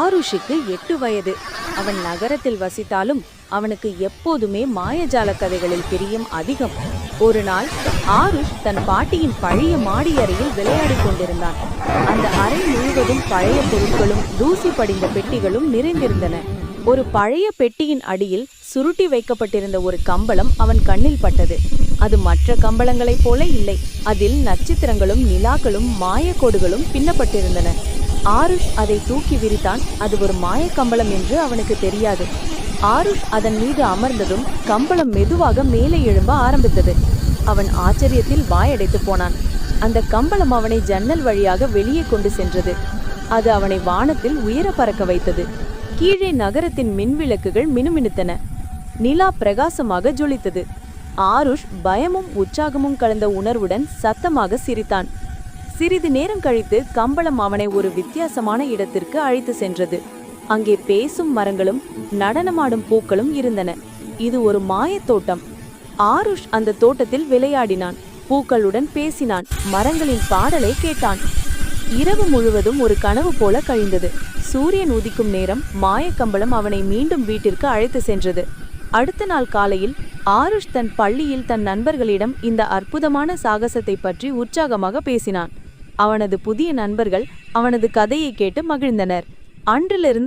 ஆருஷுக்கு 8 வயது. அவன் நகரத்தில் வசித்தாலும் அவனுக்கு எப்போதுமே மாயஜால கதைகளில் பிரியம் அதிகம். ஒரு நாள் ஆருஷ் தன் பாட்டியின் பழைய மாடி அறையில் விளையாடிக் கொண்டிருந்தான். அந்த அறை முழுவதும் பழைய பொருட்களும் தூசி படிந்த பெட்டிகளும் நிறைந்திருந்தன. ஒரு பழைய பெட்டியின் அடியில் சுருட்டி வைக்கப்பட்டிருந்த ஒரு கம்பளம் அவன் கண்ணில் பட்டது. அது மற்ற கம்பளங்களைப் போல இல்லை. அதில் நட்சத்திரங்களும் நிலாக்களும் மாயக்கோடுகளும் பின்னப்பட்டிருந்தன. ஆருஷ் அதை தூக்கி விரித்தான். அது ஒரு மாயக்கம்பளம் என்று அவனுக்கு தெரியாது. ஆருஷ் அதன் மீது அமர்ந்ததும் கம்பளம் மெதுவாக மேலே எழும்ப ஆரம்பித்தது. அவன் ஆச்சரியத்தில் வாயடைத்து போனான். அந்த கம்பளம் அவனை ஜன்னல் வழியாக வெளியே கொண்டு சென்றது. அது அவனை வானத்தில் உயர பறக்க வைத்தது. கீழே நகரத்தின் மின்விளக்குகள் மினுமினுத்தன. நிலா பிரகாசமாக ஜொலித்தது. ஆருஷ் பயமும் உற்சாகமும் கலந்த உணர்வுடன் சத்தமாக சிரித்தான். சிறிது நேரம் கழித்து கம்பளம் அவனை ஒரு வித்தியாசமான இடத்திற்கு அழைத்து சென்றது. அங்கே பேசும் மரங்களும் நடனமாடும் பூக்களும் இருந்தன. இது ஒரு மாயத்தோட்டம். ஆருஷ் அந்த தோட்டத்தில் விளையாடினான், பூக்களுடன் பேசினான், மரங்களின் பாடலை கேட்டான். இரவு முழுவதும் ஒரு கனவு போல கழிந்தது. சூரியன் உதிக்கும் நேரம் மாயக்கம்பளம் அவனை மீண்டும் வீட்டிற்கு அழைத்து சென்றது. அடுத்த நாள் காலையில் ஆருஷ் தன் பள்ளியில் தன் நண்பர்களிடம் இந்த அற்புதமான சாகசத்தை பற்றி உற்சாகமாக பேசினான். அவனது புதிய நண்பர்கள் அவனது கதையை கேட்டு மகிழ்ந்தனர். அன்றிலிருந்து